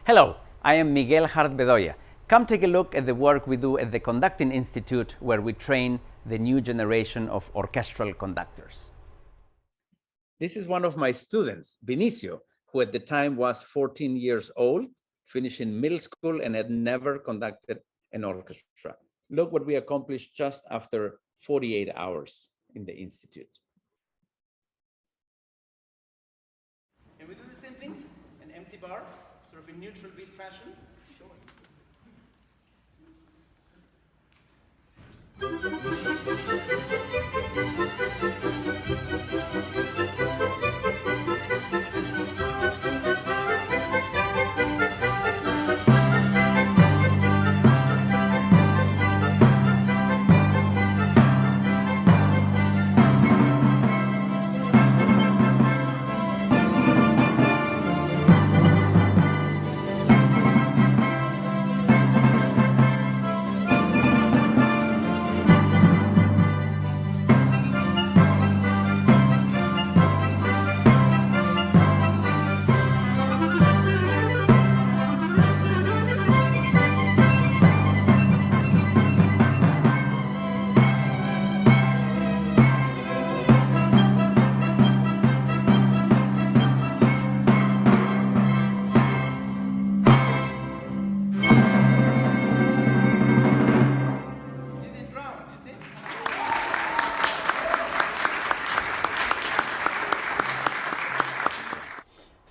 Hello, I am Miguel Harth-Bedoya. Come take a look at the work we do at the Conducting Institute, where we train the new generation of orchestral conductors. This is one of my students, Vinicio, who at the time was 14 years old, finishing middle school and had never conducted an orchestra. Look what we accomplished just after 48 hours in the Institute. Can we do the same thing? An empty bar, sort of in neutral beat fashion? Sure.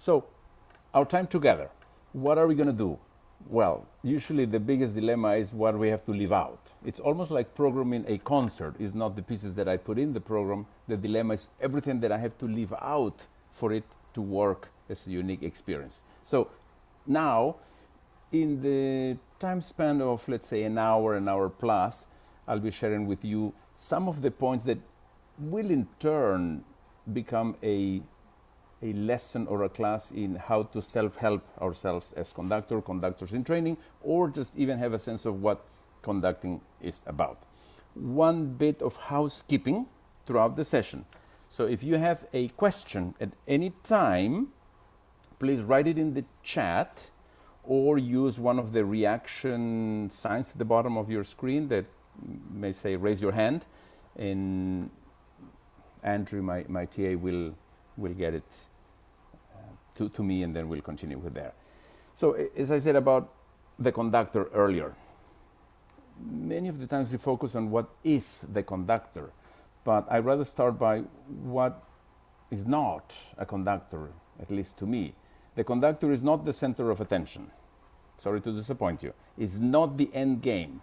So, our time together, what are we going to do? Well, usually the biggest dilemma is what we have to leave out. It's almost like programming a concert. It's not the pieces that I put in the program. The dilemma is everything that I have to leave out for it to work as a unique experience. So now, in the time span of, let's say, an hour plus, I'll be sharing with you some of the points that will in turn become a lesson or a class in how to self-help ourselves as conductors in training, or just even have a sense of what conducting is about. One bit of housekeeping throughout the session. So if you have a question at any time, please write it in the chat or use one of the reaction signs at the bottom of your screen that may say raise your hand, and Andrew, my TA, will get it to me, and then we'll continue with there. So as I said about the conductor earlier, many of the times we focus on what is the conductor, but I'd rather start by what is not a conductor, at least to me. The conductor is not the center of attention. Sorry to disappoint you. It's not the end game.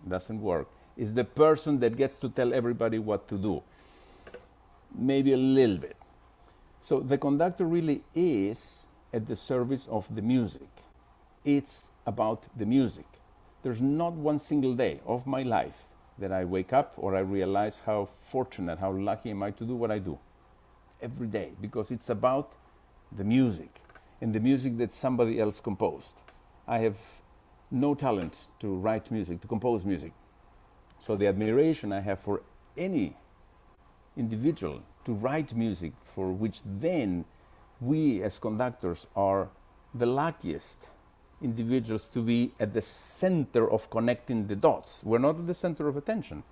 Doesn't work. It's the person that gets to tell everybody what to do. Maybe a little bit. So the conductor really is at the service of the music. It's about the music. There's not one single day of my life that I wake up or I realize how fortunate, how lucky am I to do what I do. Every day, because it's about the music, and the music that somebody else composed. I have no talent to write music, to compose music. So the admiration I have for any individual to write music, for which then we as conductors are the luckiest individuals to be at the center of connecting the dots. We're not at the center of attention.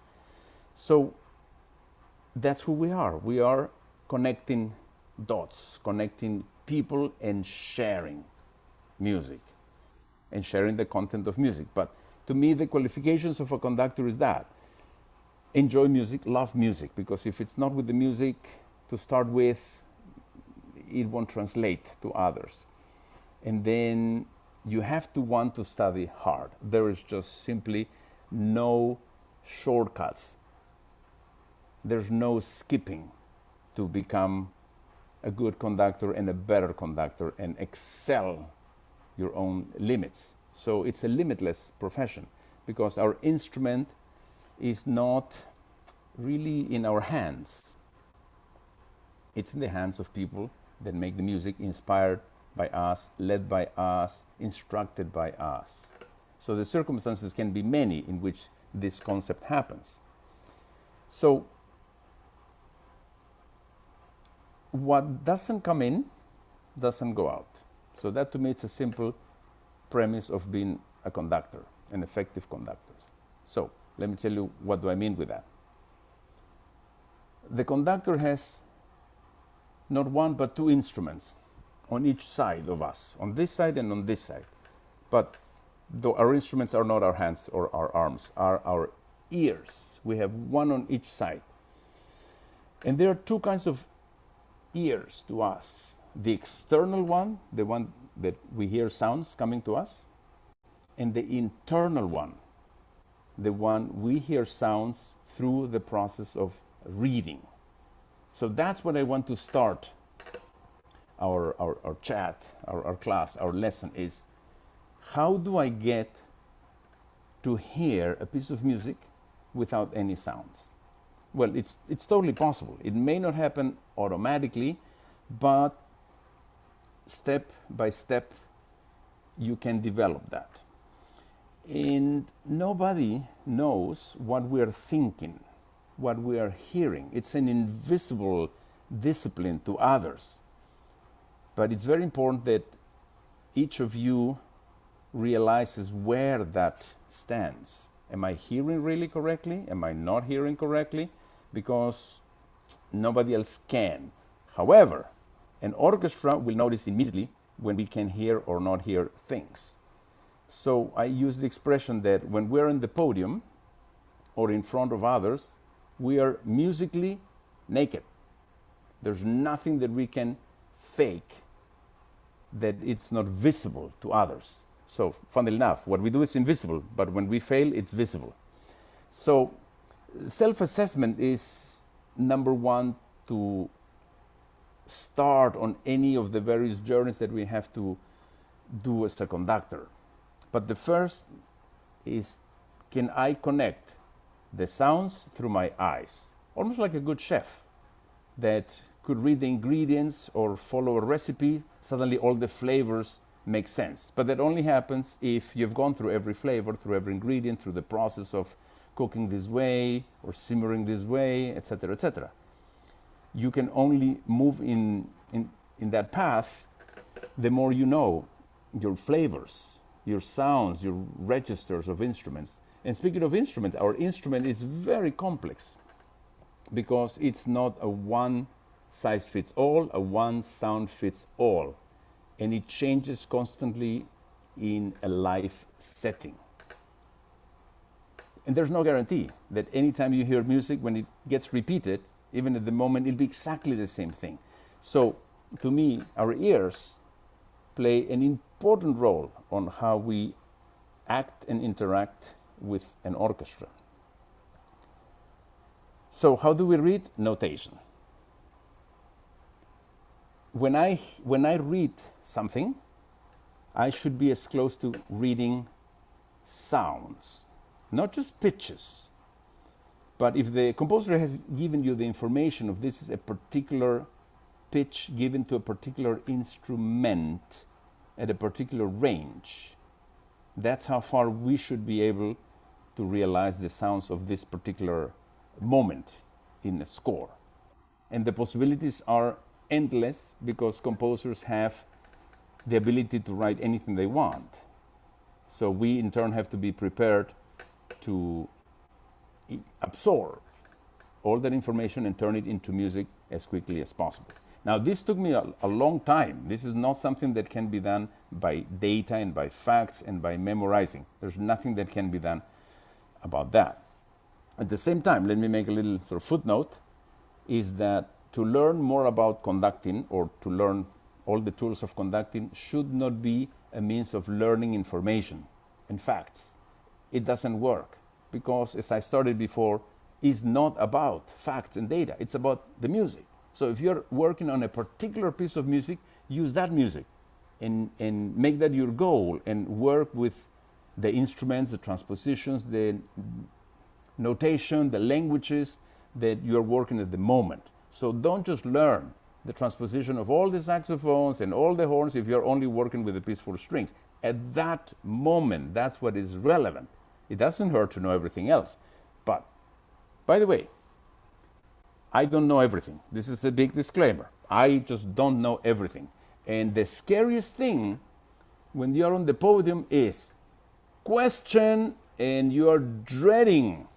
So that's who we are. We are connecting dots, connecting people, and sharing music and sharing the content of music. But to me, the qualifications of a conductor is that enjoy music, love music, because if it's not with the music to start with, it won't translate to others. And then you have to want to study hard. There is just simply no shortcuts. There's no skipping to become a good conductor and a better conductor and excel your own limits. So it's a limitless profession, because our instrument is not really in our hands. It's in the hands of people that make the music, inspired by us, led by us, instructed by us. So the circumstances can be many in which this concept happens. So what doesn't come in doesn't go out. So that to me it's a simple premise of being a conductor, an effective conductor. So let me tell you what do I mean with that. The conductor has not one but two instruments on each side of us, on this side and on this side. But though our instruments are not our hands or our arms, are our ears. We have one on each side. And there are two kinds of ears to us. The external one, the one that we hear sounds coming to us, and the internal one, the one we hear sounds through the process of reading. So that's what I want to start our chat, our class, our lesson is, how do I get to hear a piece of music without any sounds? Well, it's totally possible. It may not happen automatically, but step by step you can develop that. And nobody knows what we are thinking, what we are hearing. It's an invisible discipline to others. But it's very important that each of you realizes where that stands. Am I hearing really correctly? Am I not hearing correctly? Because nobody else can. However, an orchestra will notice immediately when we can hear or not hear things. So I use the expression that when we're on the podium or in front of others, we are musically naked. There's nothing that we can fake that it's not visible to others. So funnily enough, what we do is invisible, but when we fail, it's visible. So self-assessment is number one to start on any of the various journeys that we have to do as a conductor. But the first is, can I connect the sounds through my eyes? Almost like a good chef that could read the ingredients or follow a recipe, suddenly all the flavors make sense. But that only happens if you've gone through every flavor, through every ingredient, through the process of cooking this way or simmering this way, etc., etc. You can only move in that path the more you know your flavors, your sounds, your registers of instruments. And speaking of instruments, our instrument is very complex because it's not a one size fits all, a one sound fits all. And it changes constantly in a live setting. And there's no guarantee that anytime you hear music, when it gets repeated, even at the moment, it'll be exactly the same thing. So to me, our ears play an important role on how we act and interact with an orchestra. So how do we read? Notation. When I read something, I should be as close to reading sounds, not just pitches. But if the composer has given you the information of this is a particular pitch given to a particular instrument at a particular range, that's how far we should be able to realize the sounds of this particular moment in a score. And the possibilities are endless because composers have the ability to write anything they want. So we in turn have to be prepared to absorb all that information and turn it into music as quickly as possible. Now this took me a long time. This is not something that can be done by data and by facts and by memorizing. There's nothing that can be done about that. At the same time, let me make a little sort of footnote, is that to learn more about conducting or to learn all the tools of conducting should not be a means of learning information and facts. It doesn't work because, as I started before, it's not about facts and data. It's about the music. So if you're working on a particular piece of music, use that music and make that your goal and work with the instruments, the transpositions, the notation, the languages that you're working at the moment. So don't just learn the transposition of all the saxophones and all the horns if you're only working with a piece for strings. At that moment, that's what is relevant. It doesn't hurt to know everything else. But, by the way, I don't know everything. This is the big disclaimer. I just don't know everything. And the scariest thing when you are on the podium is question, and you are dreading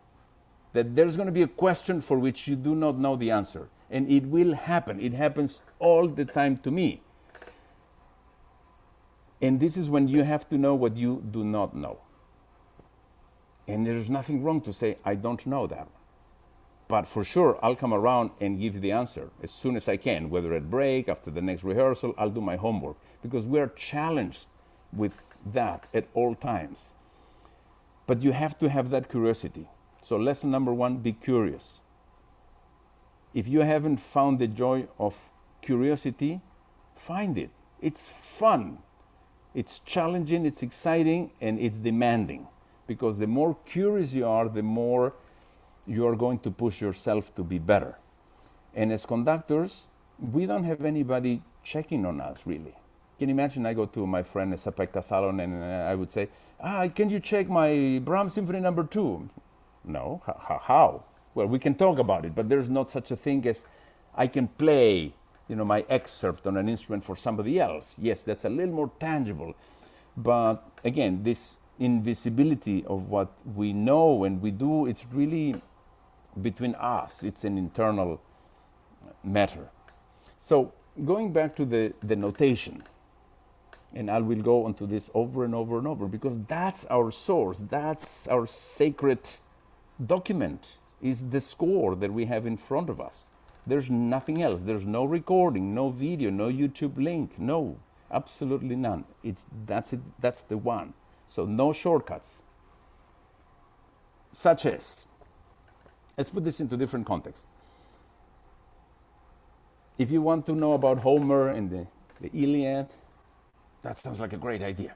that there's going to be a question for which you do not know the answer. And it will happen. It happens all the time to me. And this is when you have to know what you do not know. And there's nothing wrong to say, I don't know that. But for sure, I'll come around and give you the answer as soon as I can, whether at break, after the next rehearsal, I'll do my homework. Because we are challenged with that at all times. But you have to have that curiosity. So lesson number 1, be curious. If you haven't found the joy of curiosity, find it. It's fun. It's challenging, it's exciting, and it's demanding. Because the more curious you are, the more you are going to push yourself to be better. And as conductors, we don't have anybody checking on us, really. Can you imagine I go to my friend Sapekka Salon and I would say, can you check my Brahms Symphony No. 2? No, how? Well, we can talk about it, but there's not such a thing as I can play, my excerpt on an instrument for somebody else. Yes, that's a little more tangible. But again, this invisibility of what we know and we do, it's really between us. It's an internal matter. So going back to the notation, and I will go onto this over and over and over, because that's our source, that's our sacred document, is the score that we have in front of us. There's nothing else. There's no recording, no video, no YouTube link, no, absolutely none. That's it. That's the one. So no shortcuts. Such as, let's put this into different context. If you want to know about Homer and the Iliad, that sounds like a great idea.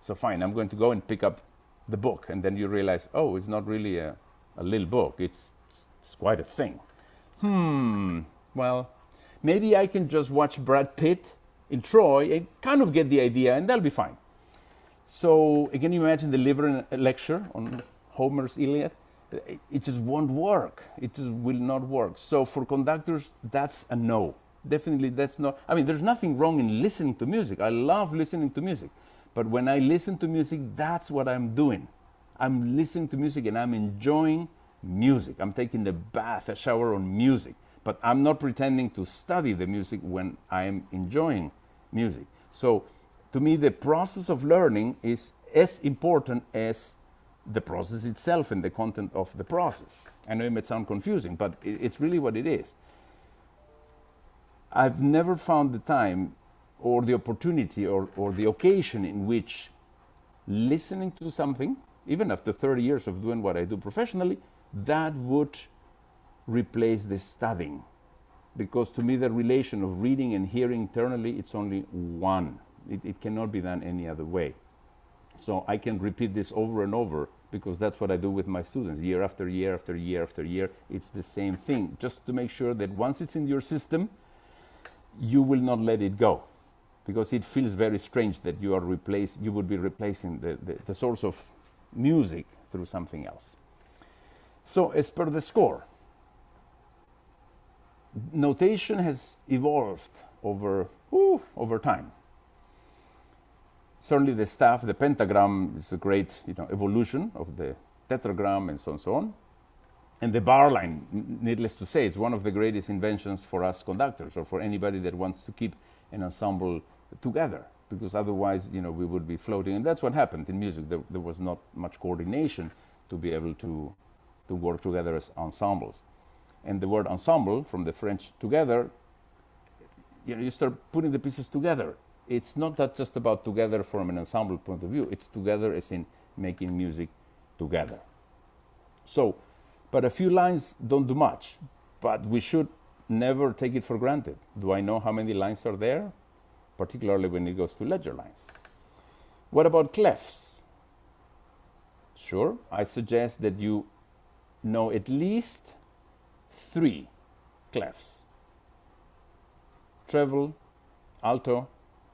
So fine, I'm going to go and pick up the book, and then you realize, oh, it's not really a little book. It's quite a thing. Well, maybe I can just watch Brad Pitt in Troy and kind of get the idea, and that'll be fine. So can you imagine delivering a lecture on Homer's Iliad? It just won't work. It just will not work. So for conductors, that's a no. Definitely that's not. I mean, there's nothing wrong in listening to music. I love listening to music. But when I listen to music, that's what I'm doing. I'm listening to music and I'm enjoying music. I'm taking a bath, a shower on music. But I'm not pretending to study the music when I'm enjoying music. So to me, the process of learning is as important as the process itself and the content of the process. I know it may sound confusing, but it's really what it is. I've never found the time or the opportunity or the occasion in which listening to something, even after 30 years of doing what I do professionally, that would replace the studying. Because to me, the relation of reading and hearing internally, it's only one. It cannot be done any other way. So I can repeat this over and over because that's what I do with my students year after year after year after year. It's the same thing, just to make sure that once it's in your system, you will not let it go, because it feels very strange that you would be replacing the source of music through something else. So as per the score, notation has evolved over time. Certainly the staff, the pentagram is a great evolution of the tetragram and so on and so on. And the bar line, needless to say, it's one of the greatest inventions for us conductors or for anybody that wants to keep an ensemble together, because otherwise, we would be floating. And that's what happened in music. There was not much coordination to be able to work together as ensembles. And the word ensemble, from the French together, you start putting the pieces together. It's not that just about together from an ensemble point of view. It's together as in making music together. So, but a few lines don't do much. But we should never take it for granted. Do I know how many lines are there? Particularly when it goes to ledger lines. What about clefs? Sure, I suggest that you know at least 3 clefs. Treble, alto,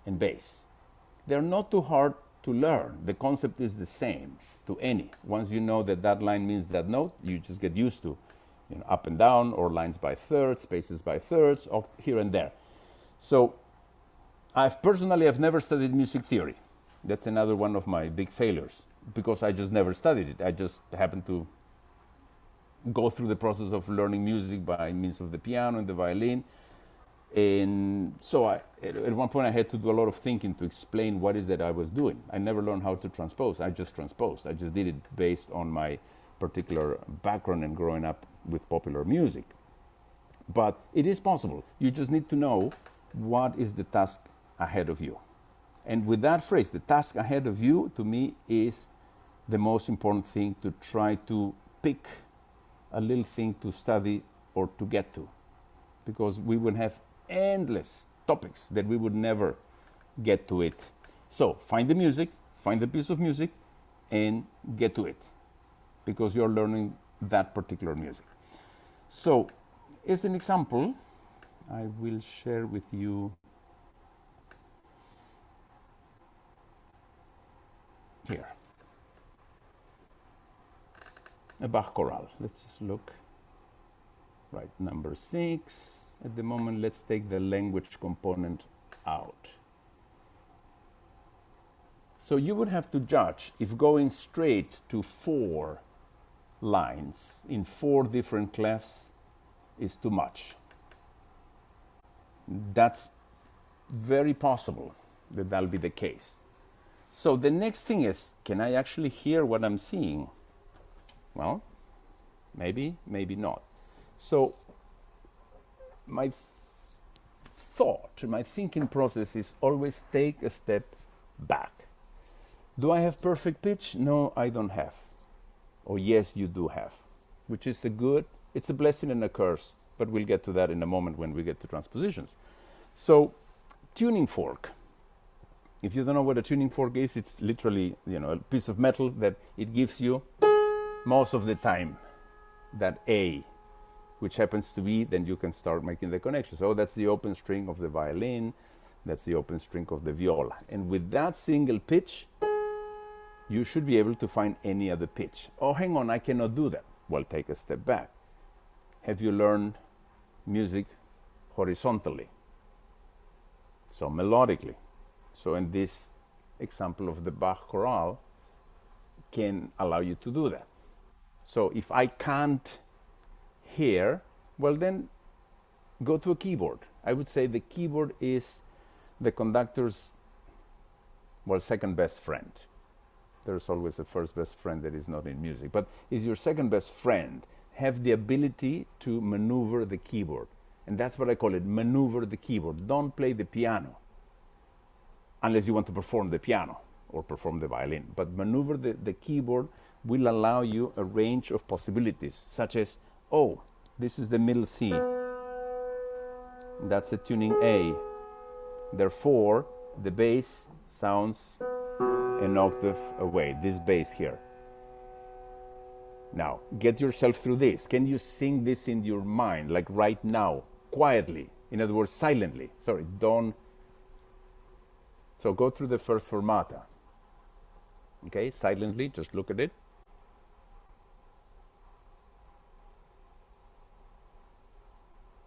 and bass. They're not too hard to learn. The concept is the same to any. Once you know that line means that note, you just get used to up and down, or lines by thirds, spaces by thirds, or here and there. So I've never studied music theory. That's another one of my big failures because I just never studied it. I just happened to go through the process of learning music by means of the piano and the violin. And so at one point I had to do a lot of thinking to explain what is that I was doing. I never learned how to transpose. I just transposed. I just did it based on my particular background and growing up with popular music. But it is possible. You just need to know what is the task ahead of you. And with that phrase, the task ahead of you, to me, is the most important thing, to try to pick a little thing to study or to get to. Because we would have endless topics that we would never get to it. So find the music, find the piece of music, and get to it. Because you're learning that particular music. So, as an example, I will share with you here a Bach chorale. Let's just look. Right, number 6. At the moment, let's take the language component out. So you would have to judge if going straight to 4 lines in 4 different clefs is too much. That's very possible that that'll be the case. So the next thing is, can I actually hear what I'm seeing? Well, maybe, maybe not. So my thought, my thinking process is always take a step back. Do I have perfect pitch? No, I don't have. Or yes, you do have, which is it's a blessing and a curse, but we'll get to that in a moment when we get to transpositions. So, tuning fork. If you don't know what a tuning fork is, it's literally, a piece of metal that it gives you most of the time that A, which happens to be, then you can start making the connection. So that's the open string of the violin, that's the open string of the viola. And with that single pitch, you should be able to find any other pitch. Oh, hang on, I cannot do that. Well, take a step back. Have you learned music horizontally? So melodically. So in this example of the Bach chorale can allow you to do that. So if I can't hear, well then go to a keyboard. I would say the keyboard is the conductor's, second best friend. There's always a first best friend that is not in music, but is your second best friend. Have the ability to maneuver the keyboard. And that's what I call it, maneuver the keyboard. Don't play the piano unless you want to perform the piano or perform the violin. But maneuver the keyboard will allow you a range of possibilities, such as, oh, this is the middle C. That's the tuning A. Therefore, the bass sounds an octave away, this bass here. Now, get yourself through this. Can you sing this in your mind, like right now, quietly? In other words, silently. Sorry, don't. So go through the first fermata. Okay, silently, just look at it.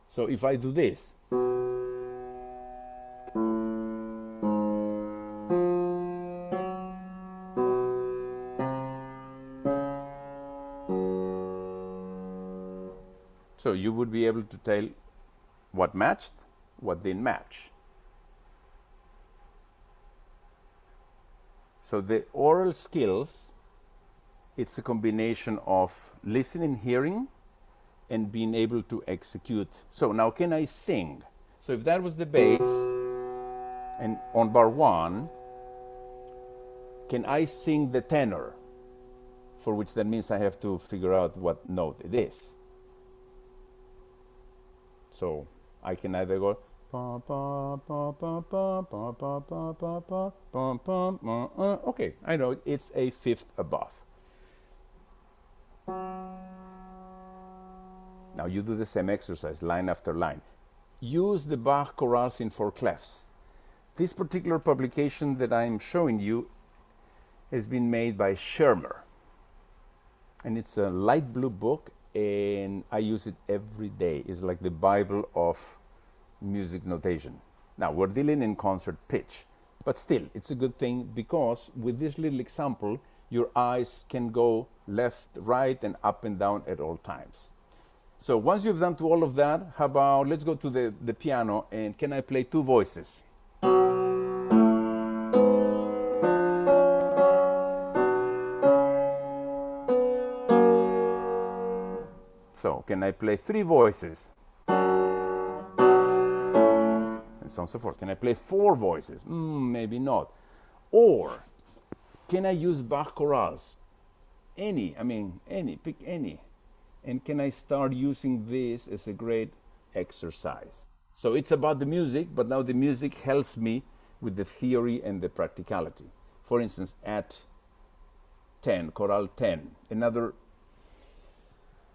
So if I do this, so you would be able to tell what matched, what didn't match. So the oral skills, it's a combination of listening, hearing, and being able to execute. So now can I sing? So if that was the bass, and on bar 1, can I sing the tenor? For which that means I have to figure out what note it is. So I can either go okay, I know it's a fifth above. Now you do the same exercise line after line. Use the Bach chorales in 4 clefs. This particular publication that I'm showing you has been made by Schermer. And it's a light blue book, and I use it every day. It's like the Bible of music notation. Now, we're dealing in concert pitch. But still, it's a good thing because with this little example, your eyes can go left, right, and up and down at all times. So once you've done to all of that, how about let's go to the piano, and can I play two voices? So can I play three voices? And so on and so forth. Can I play four voices? Maybe not. Or can I use Bach chorales? Any, pick any. And can I start using this as a great exercise? So it's about the music, but now the music helps me with the theory and the practicality. For instance, at 10, chorale 10, another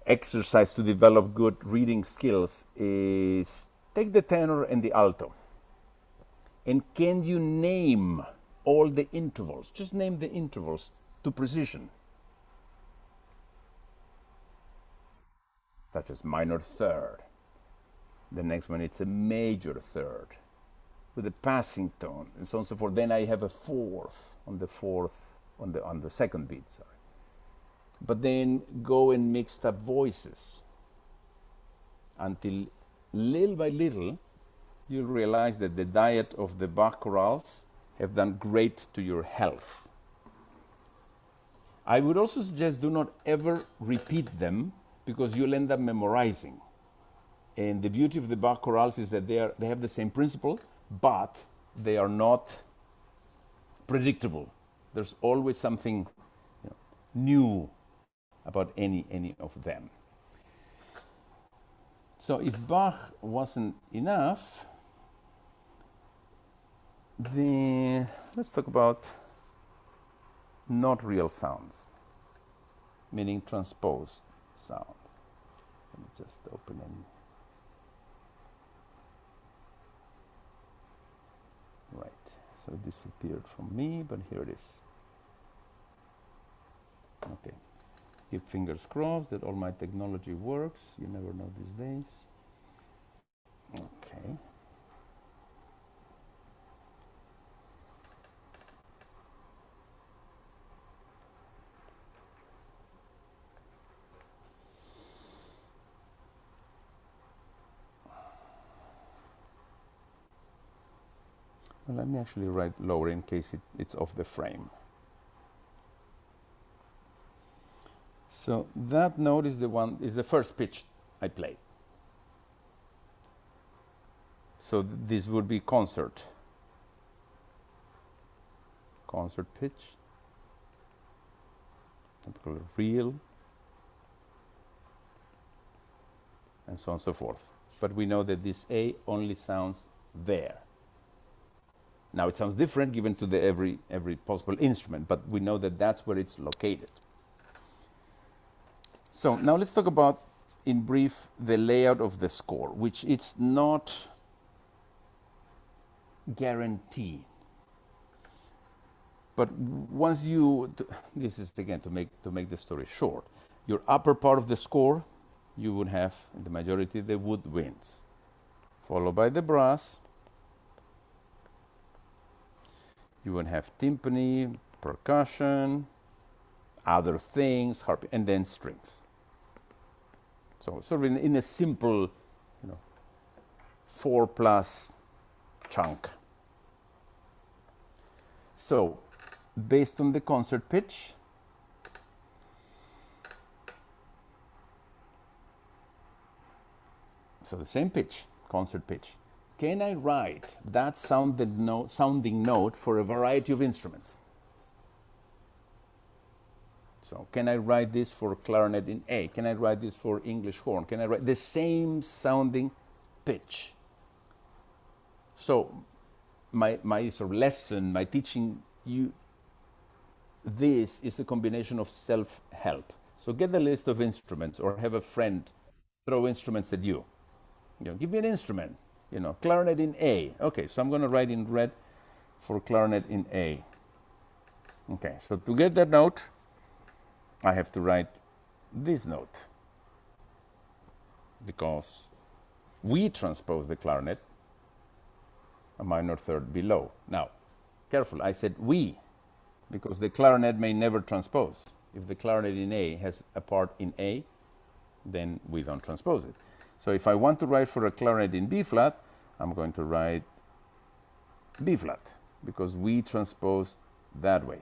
exercise to develop good reading skills is take the tenor and the alto. And can you name all the intervals? Just name the intervals to precision. Such as minor third. The next one, it's a major third with a passing tone, and so on and so forth. Then I have a fourth on the second beat, sorry. But then go and mix up voices until little by little you'll realize that the diet of the Bach chorales have done great to your health. I would also suggest do not ever repeat them because you'll end up memorizing. And the beauty of the Bach chorales is that they have the same principle, but they are not predictable. There's always something new about any of them. So if Bach wasn't enough, then let's talk about not real sounds, meaning transposed sound. Let me just open in. Right, so it disappeared from me, but here it is. Okay, keep fingers crossed that all my technology works. You never know these days. Okay. Well, let me actually write lower in case it's off the frame. So that note is the first pitch I play. So this would be concert pitch, typical real, and so on and so forth. But we know that this A only sounds there. Now it sounds different given to the every possible instrument, but we know that that's where it's located. So now let's talk about, in brief, the layout of the score, which it's not guaranteed. But once this is again to make the story short, your upper part of the score, you would have, in the majority, the woodwinds, followed by the brass. You would have timpani, percussion, other things, harp, and then strings. So sort of in a simple, 4+ chunk. So based on the concert pitch, so the same pitch, concert pitch. Can I write that sounding note for a variety of instruments? So can I write this for clarinet in A? Can I write this for English horn? Can I write the same sounding pitch? So my sort of lesson, my teaching you, this is a combination of self-help. So get the list of instruments or have a friend throw instruments at you. Give me an instrument. Clarinet in A. Okay, so I'm going to write in red for clarinet in A. Okay, so to get that note, I have to write this note because we transpose the clarinet a minor third below. Now, careful, I said we, because the clarinet may never transpose. If the clarinet in A has a part in A, then we don't transpose it. So if I want to write for a clarinet in B flat, I'm going to write B flat, because we transpose that way.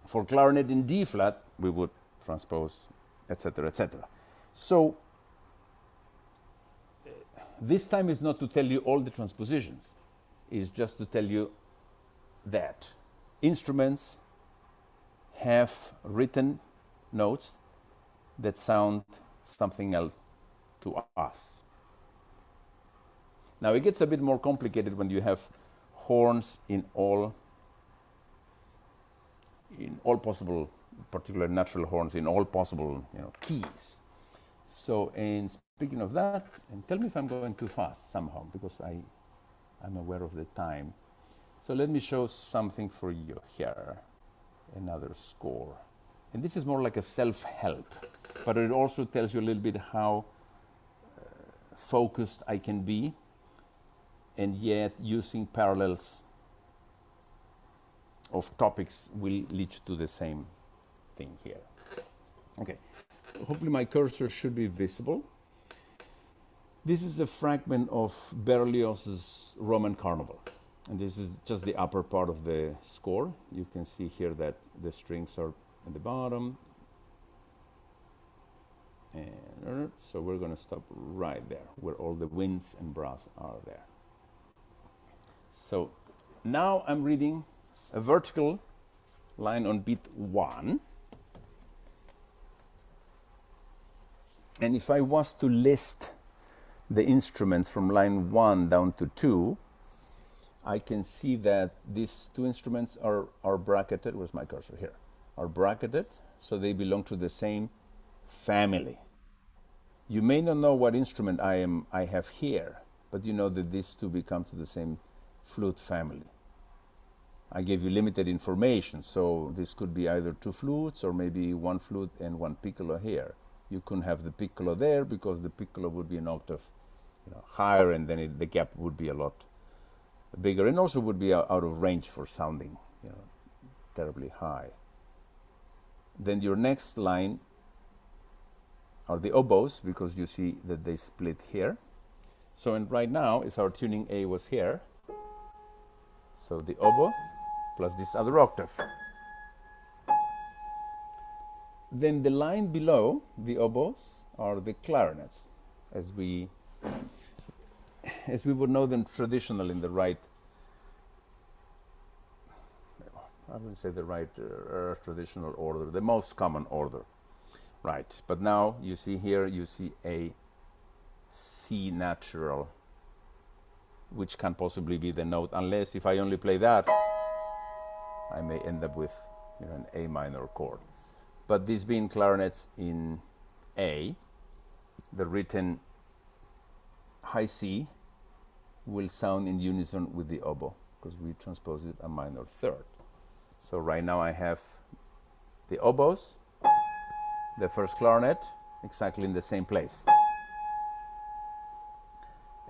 For clarinet in D flat, we would transpose, etc., etc. So this time is not to tell you all the transpositions. It's just to tell you that instruments have written notes that sound something else to us. Now it gets a bit more complicated when you have horns in all possible, particularly natural horns in all possible, keys. So, in speaking of that, and tell me if I'm going too fast somehow, because I'm aware of the time. So let me show something for you here, another score. And this is more like a self-help, but it also tells you a little bit how focused I can be, and yet using parallels of topics will lead to the same thing here. Okay, hopefully my cursor should be visible. This is a fragment of Berlioz's Roman Carnival, and this is just the upper part of the score. You can see here that the strings are at the bottom, and so we're going to stop right there, where all the winds and brass are there. So now I'm reading a vertical line on beat 1. And if I was to list the instruments from line 1 down to 2, I can see that these two instruments are bracketed. Where's my cursor? Here. Are bracketed, so they belong to the same family. You may not know what instrument I have here, but you know that these two belong to the same flute family. I gave you limited information, so this could be either two flutes or maybe one flute and one piccolo here. You couldn't have the piccolo there because the piccolo would be an octave higher, and then the gap would be a lot bigger, and also would be out of range for sounding terribly high. Then your next line are the oboes, because you see that they split here. So right now, is our tuning A was here. So the oboe plus this other octave. Then the line below the oboes are the clarinets, as we would know them traditionally in the right, I wouldn't say the right traditional order, the most common order, right? But now you see here, you see a C natural, which can possibly be the note, unless if I only play that, I may end up with an A minor chord. But these being clarinets in A, the written high C will sound in unison with the oboe, because we transpose it a minor third. So right now I have the oboes, the first clarinet, exactly in the same place.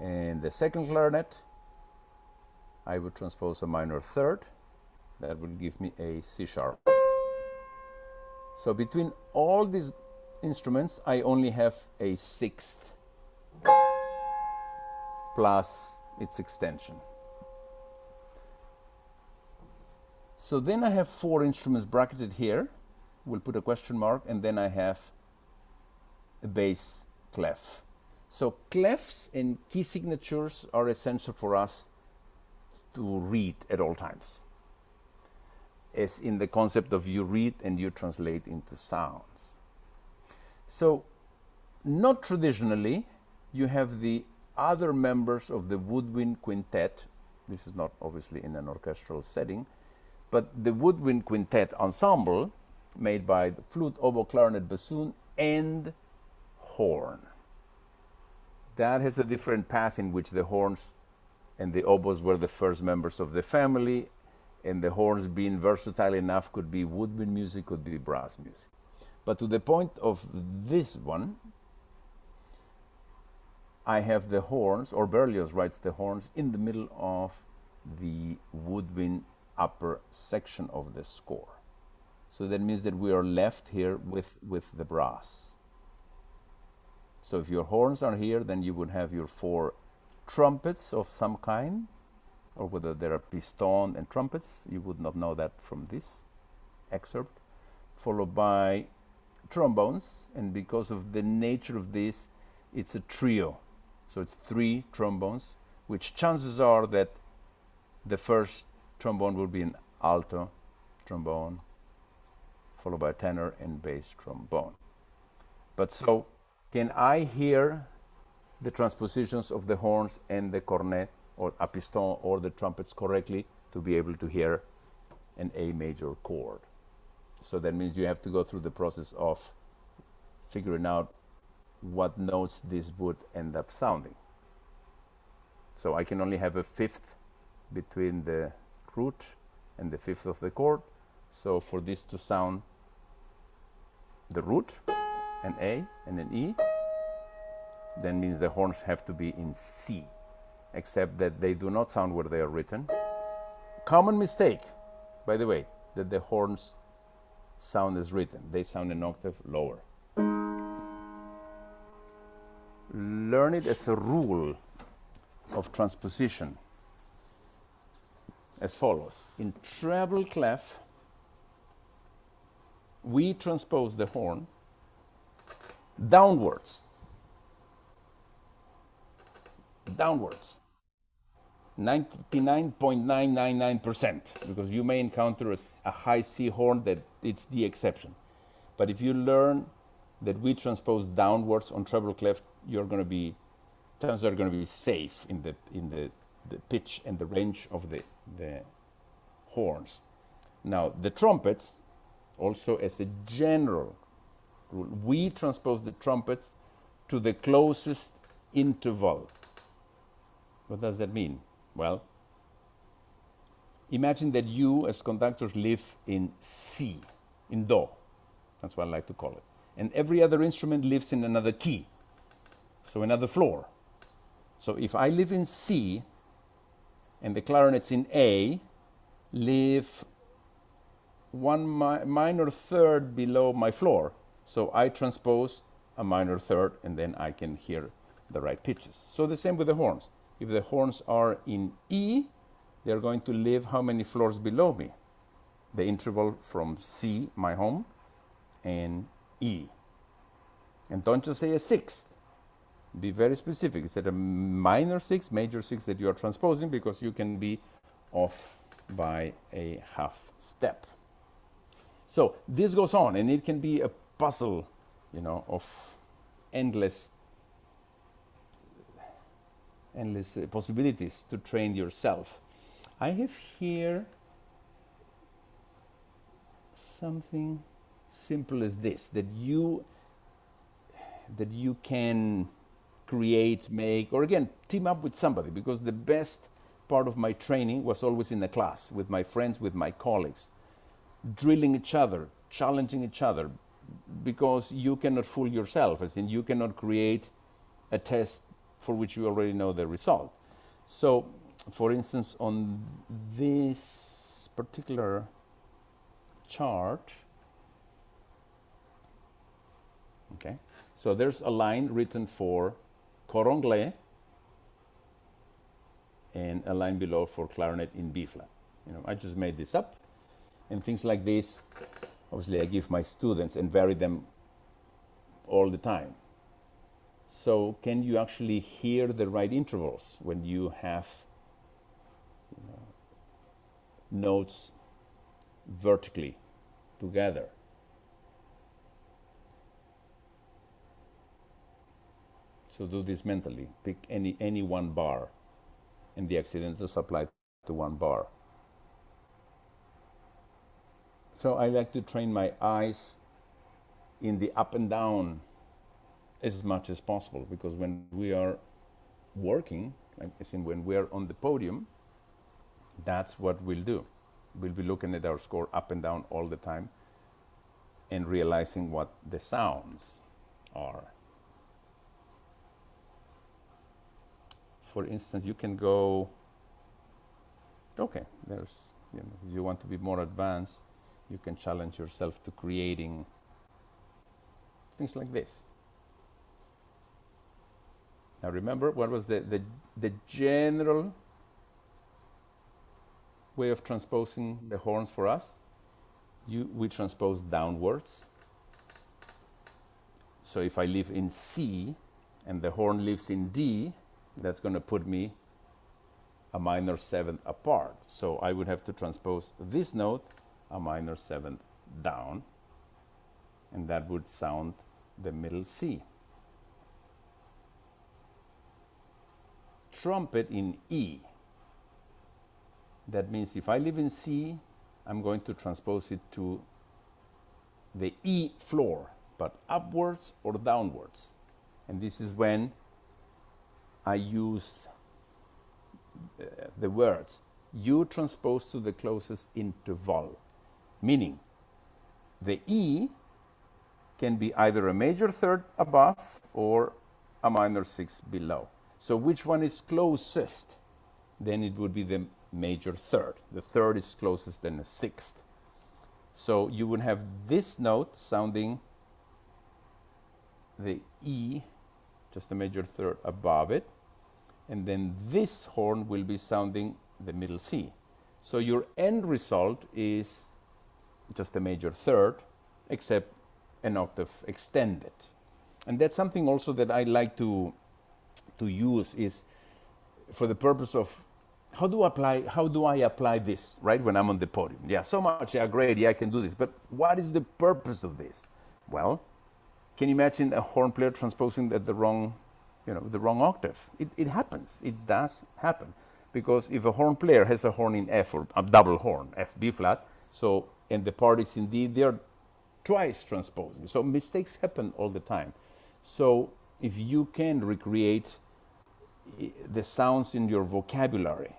And the second clarinet, I would transpose a minor third. That would give me a C sharp. So between all these instruments, I only have a sixth plus its extension. So then I have 4 instruments bracketed here. We'll put a question mark, and then I have a bass clef. So clefs and key signatures are essential for us to read at all times, as in the concept of you read and you translate into sounds. So not traditionally, you have the other members of the Woodwind Quintet. This is not obviously in an orchestral setting, but the Woodwind Quintet ensemble made by the flute, oboe, clarinet, bassoon, and horn. That has a different path in which the horns and the oboes were the first members of the family, and the horns, being versatile enough, could be woodwind music, could be brass music. But to the point of this one, I have the horns, or Berlioz writes the horns in the middle of the woodwind upper section of the score. So that means that we are left here with the brass. So if your horns are here, then you would have your 4 trumpets of some kind, or whether there are piston and trumpets, you would not know that from this excerpt, followed by trombones, and because of the nature of this, it's a trio. So it's 3 trombones, which chances are that the first trombone will be an alto trombone, followed by tenor and bass trombone. But so, can I hear the transpositions of the horns and the cornet, or a piston, or the trumpets correctly to be able to hear an A major chord? So that means you have to go through the process of figuring out what notes this would end up sounding. So I can only have a 5th between the root and the 5th of the chord. So for this to sound the root, an A and an E, then means the horns have to be in C, except that they do not sound where they are written. Common mistake, by the way, that the horns sound as written. They sound an octave lower. Learn it as a rule of transposition as follows. In treble clef, we transpose the horn downwards. 99.999%, because you may encounter a high C horn that it's the exception. But if you learn that we transpose downwards on treble clef, chances are going to be safe in the pitch and the range of the horns. Now, the trumpets, also as a general rule, we transpose the trumpets to the closest interval. What does that mean? Well, imagine that you as conductors live in C, in Do. That's what I like to call it. And every other instrument lives in another key, so another floor. So if I live in C and the clarinets in A live one minor third below my floor, so I transpose a minor third and then I can hear the right pitches. So the same with the horns. If the horns are in E, they're going to live how many floors below me? The interval from C, my home, and E. And don't just say a 6th. Be very specific. Is it a minor 6, major 6 that you are transposing, because you can be off by a half step. So this goes on, and it can be a puzzle, of endless possibilities to train yourself. I have here something simple as this, that you can create, make, or again, team up with somebody, because the best part of my training was always in the class, with my friends, with my colleagues, drilling each other, challenging each other, because you cannot fool yourself, as in you cannot create a test for which you already know the result. So, for instance, on this particular chart, okay, so there's a line written for cor anglais and a line below for clarinet in B flat. I just made this up, and things like this, obviously I give my students and vary them all the time. So can you actually hear the right intervals when you have notes vertically together? So do this mentally. Pick any one bar, and the accidentals apply to one bar. So I like to train my eyes in the up and down as much as possible, because when we are working, as in when we are on the podium, that's what we'll do. We'll be looking at our score up and down all the time and realizing what the sounds are. for instance, you can go, okay, there's, if you want to be more advanced, you can challenge yourself to creating things like this. Now remember, what was the general way of transposing the horns for us? We transpose downwards. So if I live in C and the horn lives in D, that's going to put me a minor seventh apart. So I would have to transpose this note a minor seventh down, and that would sound the middle C. Trumpet in E. That means if I live in C, I'm going to transpose it to the E floor, but upwards or downwards. And this is when I use the words, you transpose to the closest interval, meaning the E can be either a major third above or a minor sixth below. So which one is closest? Then it would be the major third. The third is closest than the sixth. So you would have this note sounding the E, just a major third above it, and then this horn will be sounding the middle C. So your end result is just a major third, except an octave extended. And that's something also that I like to use, is for the purpose of how do I apply this, right, when I'm on the podium? Yeah, so much, yeah, great, yeah, I can do this. But what is the purpose of this? Well, can you imagine a horn player transposing at the wrong octave? It happens. It does happen. Because if a horn player has a horn in F, or a double horn, F, B flat, so, and the part is in D, they're twice transposing. So mistakes happen all the time. So if you can recreate the sounds in your vocabulary,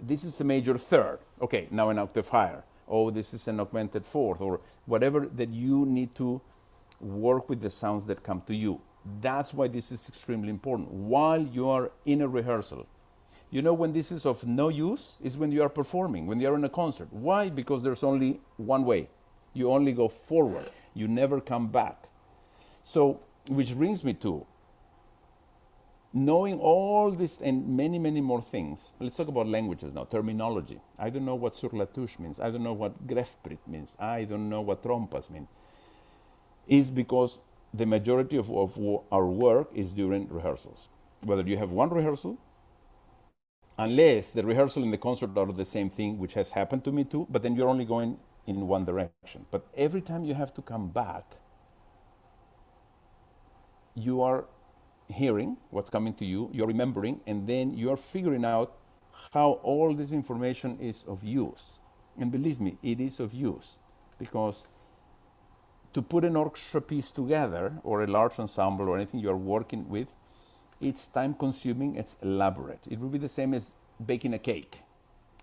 this is a major third. Okay, now an octave higher. Oh, this is an augmented fourth, or whatever that you need to work with the sounds that come to you. That's why this is extremely important while you are in a rehearsal. You know when this is of no use is when you are performing, when you are in a concert. Why? Because there's only one way. You only go forward. You never come back. So, which brings me to knowing all this and many, many more things. Let's talk about languages now, terminology. I don't know what sur la touche means. I don't know what grefprit means. I don't know what trompas mean. Is because the majority of our work is during rehearsals. Whether you have one rehearsal, unless the rehearsal and the concert are the same thing, which has happened to me too, but then you're only going in one direction. But every time you have to come back, you are hearing what's coming to you, you're remembering, and then you're figuring out how all this information is of use. And believe me, it is of use, because to put an orchestra piece together, or a large ensemble, or anything you're working with, it's time consuming, it's elaborate. It will be the same as baking a cake.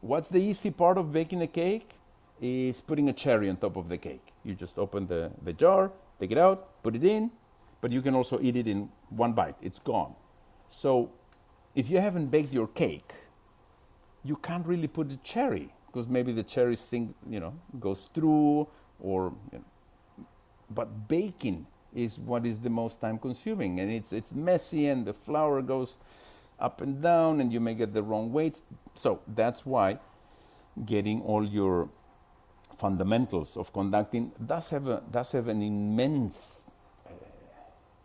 What's the easy part of baking a cake? Is putting a cherry on top of the cake. You just open the jar, take it out, put it in, but you can also eat it in one bite. It's gone. So if you haven't baked your cake, you can't really put the cherry, because maybe the cherry goes through, or but baking is what is the most time consuming, and it's messy, and the flour goes up and down, and you may get the wrong weights. So that's why getting all your fundamentals of conducting does have an immense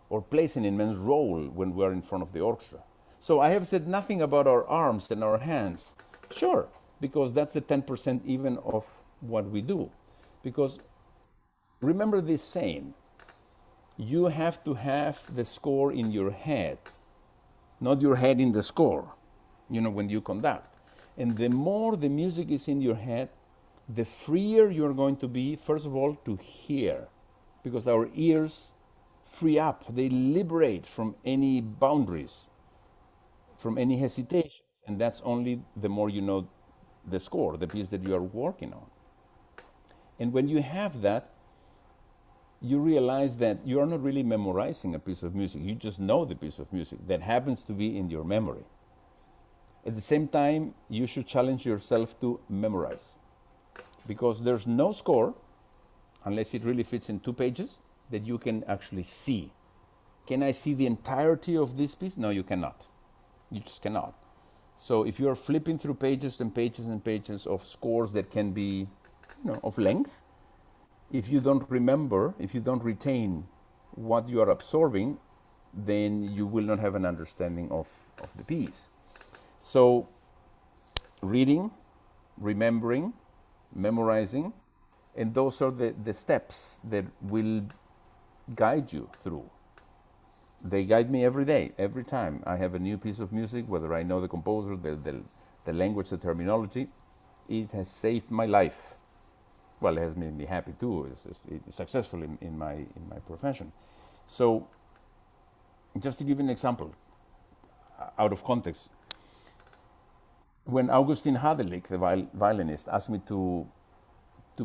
or plays an immense role when we are in front of the orchestra. So I have said nothing about our arms and our hands. Sure, because that's the 10% even of what we do. Because remember this saying, you have to have the score in your head, not your head in the score, when you conduct. And the more the music is in your head, the freer you're going to be, first of all, to hear, because our ears free up, they liberate from any boundaries, from any hesitation. And that's only the more you know the score, the piece that you are working on. And when you have that, you realize that you are not really memorizing a piece of music. You just know the piece of music that happens to be in your memory. At the same time, you should challenge yourself to memorize, because there's no score, unless it really fits in 2 pages, that you can actually see. Can I see the entirety of this piece? No, you cannot. You just cannot. So if you're flipping through pages and pages and pages of scores that can be, of length, if you don't remember, if you don't retain what you are absorbing, then you will not have an understanding of the piece. So reading, remembering, memorizing, and those are the steps that will guide you through. They guide me every day, every time I have a new piece of music, whether I know the composer, the language, the terminology. It has saved my life. Well, it has made me happy too. It's successful in my profession. So, just to give you an example, out of context, when Augustin Hadelich, the violinist, asked me to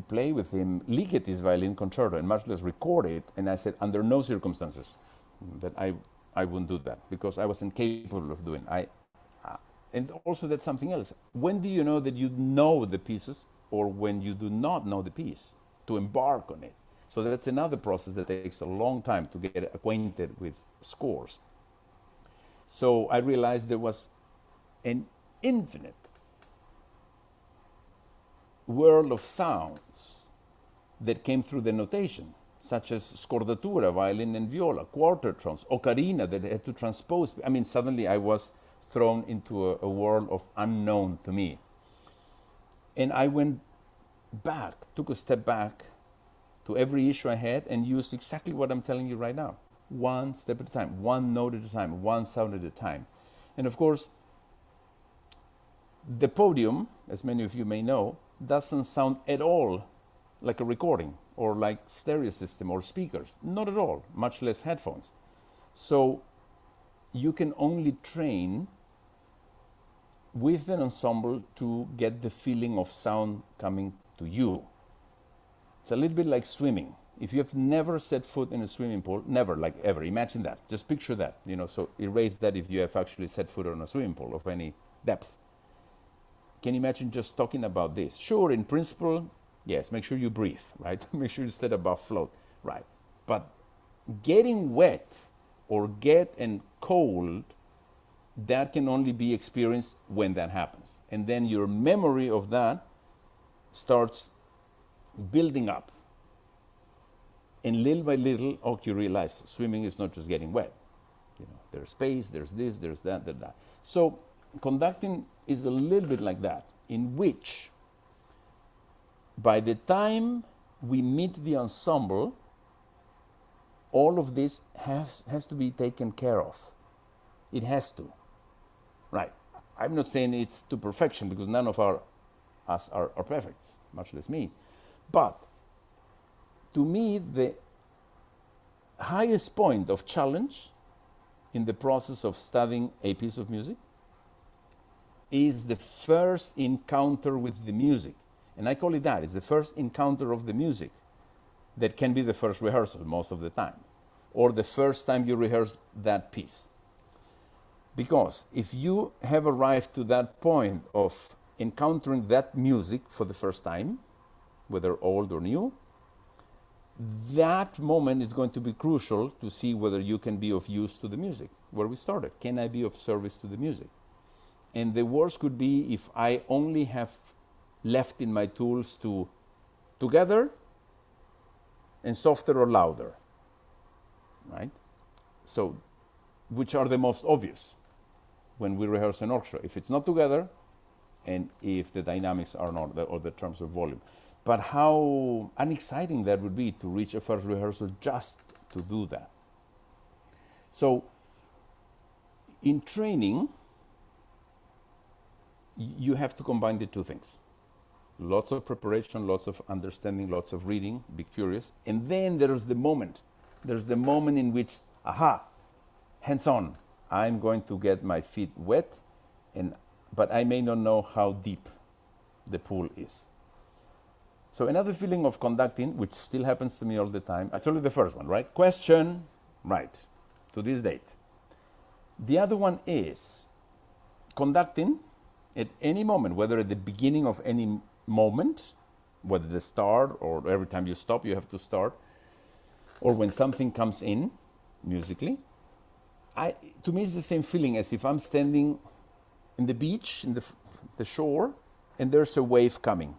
play with him Ligetti's violin concerto and much less record it, and I said, under no circumstances that I wouldn't do that, because I was incapable of doing. And also that's something else. When do you know that you know the pieces, or when you do not know the piece, to embark on it? So that's another process that takes a long time to get acquainted with scores. So I realized there was an infinite world of sounds that came through the notation, such as scordatura, violin and viola, quarter tones, ocarina that had to transpose. I mean, suddenly I was thrown into a world of unknown to me. And I went back, took a step back to every issue I had and used exactly what I'm telling you right now. One step at a time, one note at a time, one sound at a time. And of course, the podium, as many of you may know, doesn't sound at all like a recording or like stereo system or speakers. Not at all, much less headphones. So you can only train with an ensemble to get the feeling of sound coming to you. It's a little bit like swimming. If you have never set foot in a swimming pool, never, like ever, imagine that. Just picture that, so erase that if you have actually set foot on a swimming pool of any depth. Can you imagine just talking about this? Sure, in principle, yes, make sure you breathe, right? Make sure you stay above float, right? But getting wet or get and cold, that can only be experienced when that happens. And then your memory of that starts building up. And little by little, you realize swimming is not just getting wet. There's space, there's this, there's that, that. So conducting is a little bit like that, in which by the time we meet the ensemble, all of this has to be taken care of. It has to. Right. I'm not saying it's to perfection, because none of us are perfect, much less me. But to me, the highest point of challenge in the process of studying a piece of music is the first encounter with the music. And I call it that. It's the first encounter of the music that can be the first rehearsal most of the time, or the first time you rehearse that piece. Because if you have arrived to that point of encountering that music for the first time, whether old or new, that moment is going to be crucial to see whether you can be of use to the music. Where we started, can I be of service to the music? And the worst could be if I only have left in my tools to together and softer or louder, right? So, which are the most obvious when we rehearse an orchestra? If it's not together, and if the dynamics are not, or the terms of volume. But how unexciting that would be to reach a first rehearsal just to do that. So, in training, you have to combine the two things. Lots of preparation, lots of understanding, lots of reading, be curious. And then there's the moment. There's the moment in which, hands on. I'm going to get my feet wet, but I may not know how deep the pool is. So another feeling of conducting, which still happens to me all the time, I told you the first one, right? Question, right, to this date. The other one is conducting at any moment, whether at the beginning of any moment, whether the start or every time you stop, you have to start, or when something comes in musically. To me, it's the same feeling as if I'm standing in the beach, in the shore, and there's a wave coming.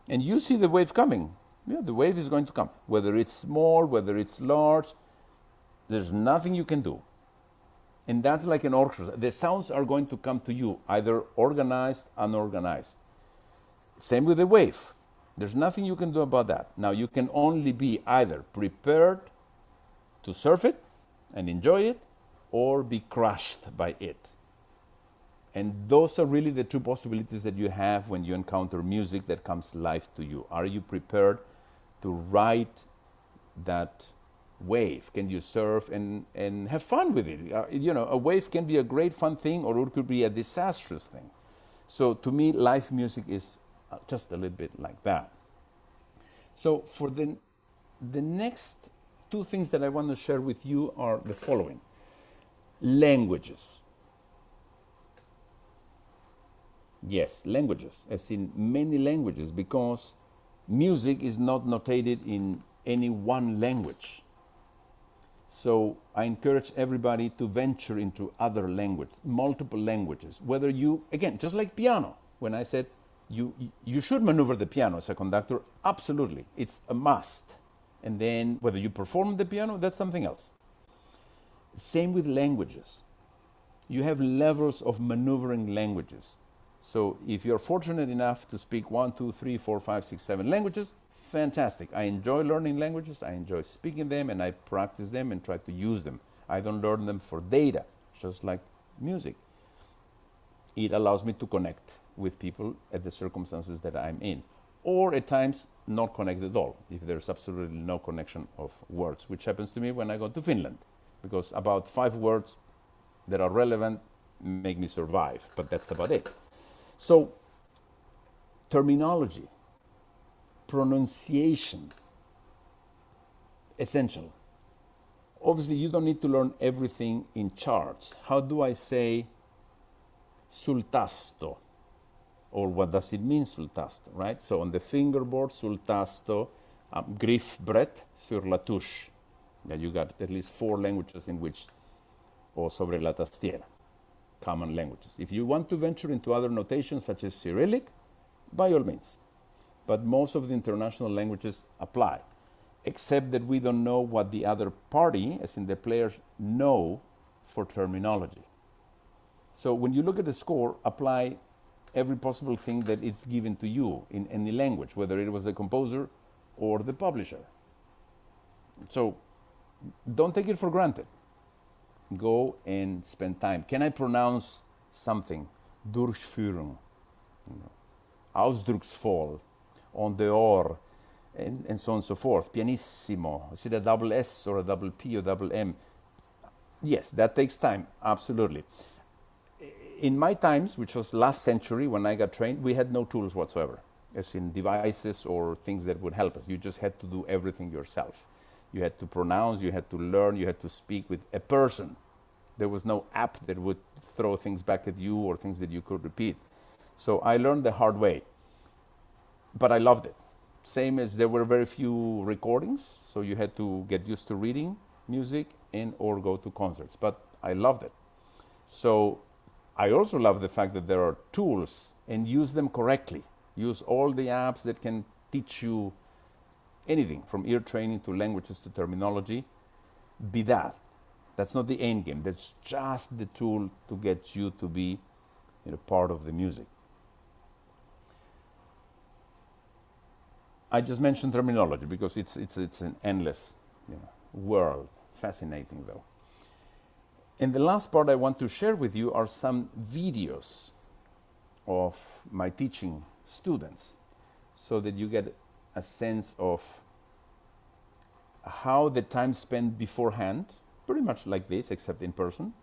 And you see the wave coming. Yeah, the wave is going to come. Whether it's small, whether it's large, there's nothing you can do. And that's like an orchestra. The sounds are going to come to you, either organized, unorganized. Same with the wave. There's nothing you can do about that. Now, you can only be either prepared to surf it and enjoy it, or be crushed by it. And those are really the two possibilities that you have when you encounter music that comes live to you. Are you prepared to ride that wave? Can you surf and have fun with it? A wave can be a great fun thing, or it could be a disastrous thing. So to me, live music is just a little bit like that. So for the next two things that I want to share with you are the following. Languages. Yes, languages, as in many languages, because music is not notated in any one language. So I encourage everybody to venture into other languages, multiple languages. Whether you, again, just like piano, when I said you should maneuver the piano as a conductor, absolutely, it's a must. And then whether you perform the piano, that's something else. Same with languages. You have levels of maneuvering languages. So if you're fortunate enough to speak 1, 2, 3, 4, 5, 6, 7 languages, fantastic. I enjoy learning languages, I enjoy speaking them, and I practice them and try to use them. I don't learn them for data, just like music. It allows me to connect with people at the circumstances that I'm in. Or at times, not connect at all, if there's absolutely no connection of words, which happens to me when I go to Finland, because about 5 words that are relevant make me survive, but that's about it. So, terminology, pronunciation, essential. Obviously, you don't need to learn everything in charts. How do I say sul tasto? Or what does it mean, sul tasto, right? So on the fingerboard, sul tasto, griffbrett sur la touche. Yeah, you got at least 4 languages in which, or sobre la tastiera. Common languages. If you want to venture into other notations such as Cyrillic, by all means. But most of the international languages apply, except that we don't know what the other party, as in the players, know for terminology. So when you look at the score, apply every possible thing that is given to you in any language, whether it was the composer or the publisher. So don't take it for granted. Go and spend time. Can I pronounce something? Durchführung, Ausdrucksvoll, en dehors, and so on and so forth. Pianissimo. Is it a double S or a double P or double M? Yes, that takes time, absolutely. In my times, which was last century when I got trained, we had no tools whatsoever, as in devices or things that would help us. You just had to do everything yourself. You had to pronounce, you had to learn, you had to speak with a person. There was no app that would throw things back at you or things that you could repeat. So I learned the hard way, but I loved it. Same as there were very few recordings, so you had to get used to reading music and or go to concerts, but I loved it. So I also love the fact that there are tools, and use them correctly. Use all the apps that can teach you anything from ear training to languages to terminology. Be that. That's not the end game. That's just the tool to get you to be part of the music. I just mentioned terminology because it's an endless world. Fascinating though. And the last part I want to share with you are some videos of my teaching students so that you get a sense of how the time spent beforehand, pretty much like this, except in person,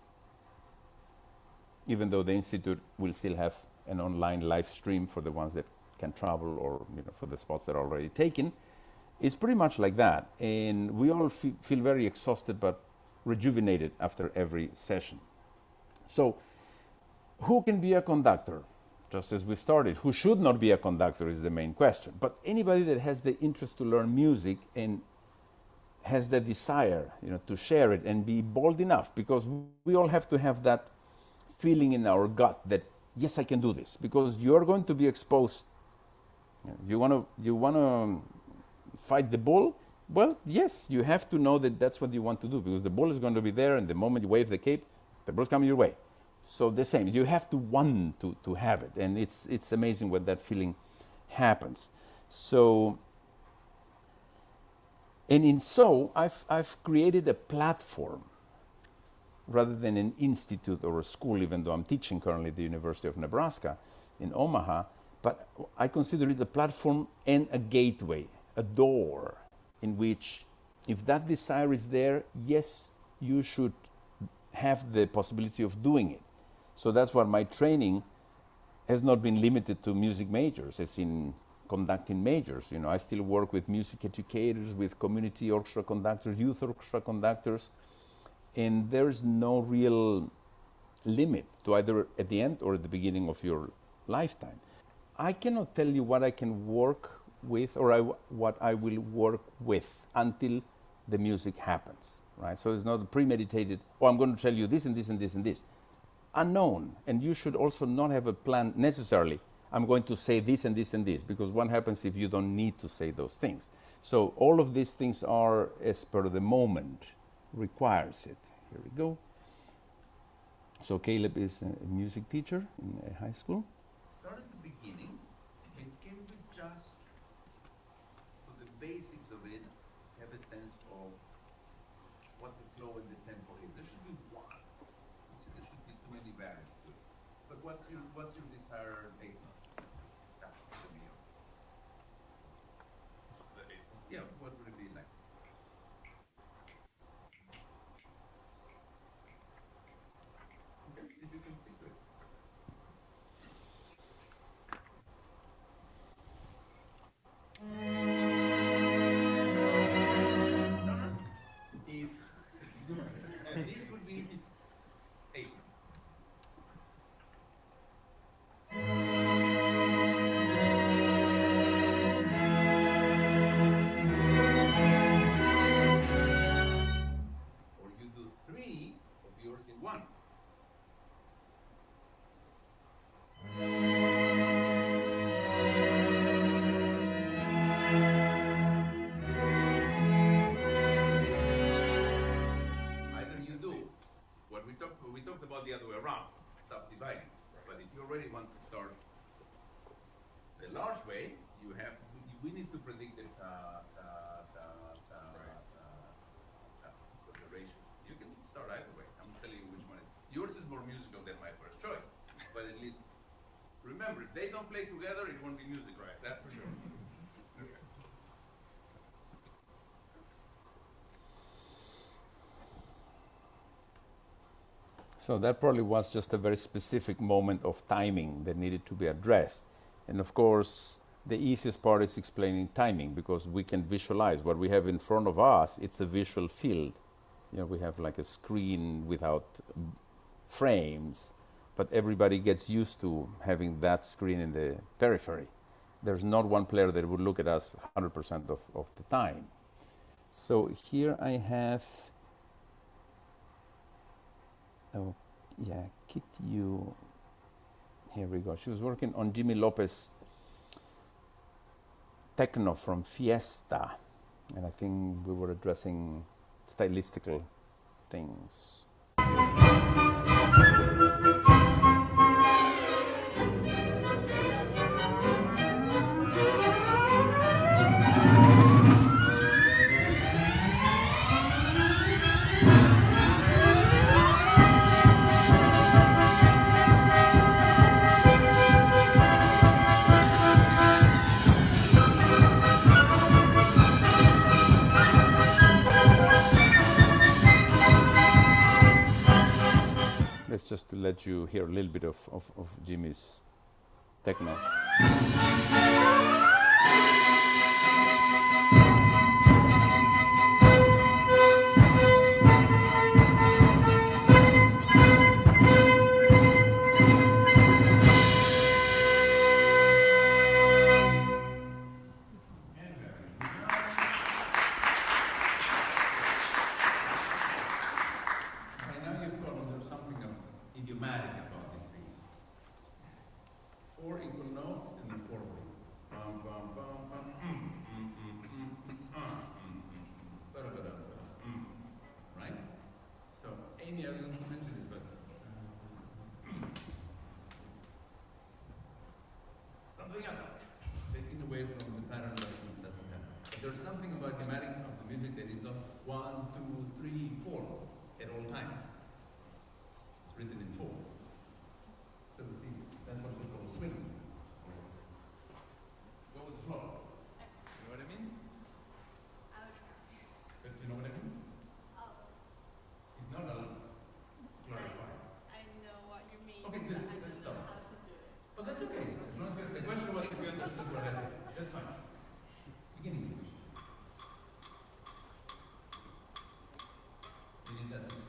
even though the Institute will still have an online live stream for the ones that can travel, or for the spots that are already taken. It's pretty much like that, and we all feel very exhausted but rejuvenated after every session. So, who can be a conductor? Just as we started, who should not be a conductor is the main question. But anybody that has the interest to learn music and has the desire, to share it and be bold enough, because we all have to have that feeling in our gut that yes, I can do this, because you're going to be exposed. You want to fight the bull? Well, yes, you have to know that that's what you want to do, because the bull is going to be there, and the moment you wave the cape, the bull's coming your way. So the same, you have to want to have it, and it's amazing when that feeling happens. So, I've created a platform rather than an institute or a school, even though I'm teaching currently at the University of Nebraska in Omaha. But I consider it a platform and a gateway, a door in which, if that desire is there, yes, you should have the possibility of doing it. So that's why my training has not been limited to music majors. It's in conducting majors. I still work with music educators, with community orchestra conductors, youth orchestra conductors, and there's no real limit to either at the end or at the beginning of your lifetime. I cannot tell you what I can work with or what I will work with until the music happens, right? So it's not premeditated, I'm going to tell you this and this and this and this. Unknown, and you should also not have a plan necessarily. I'm going to say this and this and this, because what happens if you don't need to say those things? So all of these things are as per the moment requires it. Here we go. So Caleb is a music teacher in a high school. Start at the beginning, and can we just, for the basics of it, have a sense of what the flow and the tempo is? There should be one. So there should be too many variants to it. But what's your desired eighth note? That's the meal. The eighth note? Yeah, what would it be like? Okay, if you can stick to it. And this would be his eighth. Or you do three of yours in one. We talked about the other way around, subdividing. But if you already want to start the large way, we need to predict the ratio. You can start either way. I'm telling you which one is. Yours is more musical than my first choice, but at least remember, if they don't play together, it won't be music, right? That's for sure. Okay. So that probably was just a very specific moment of timing that needed to be addressed. And of course, the easiest part is explaining timing, because we can visualize what we have in front of us. It's a visual field. We have like a screen without frames, but everybody gets used to having that screen in the periphery. There's not one player that would look at us 100% of the time. So here I have, Kitty, here we go. She was working on Jimmy Lopez Techno from Fiesta, and I think we were addressing stylistical things. Just to let you hear a little bit of Jimmy's techno. There's something about the thematic of the music that is not 1, 2, 3, 4 at all times. It's written in 4. So see, that's also called swing. Go with the flow. You know what I mean? But you know what I mean? It's not a glorified. I know what you mean. Okay, good. But I Let's don't know stop. how to do it. But that's okay. As long as the question was if you understood what I said. That's fine. Beginning. We need that this time.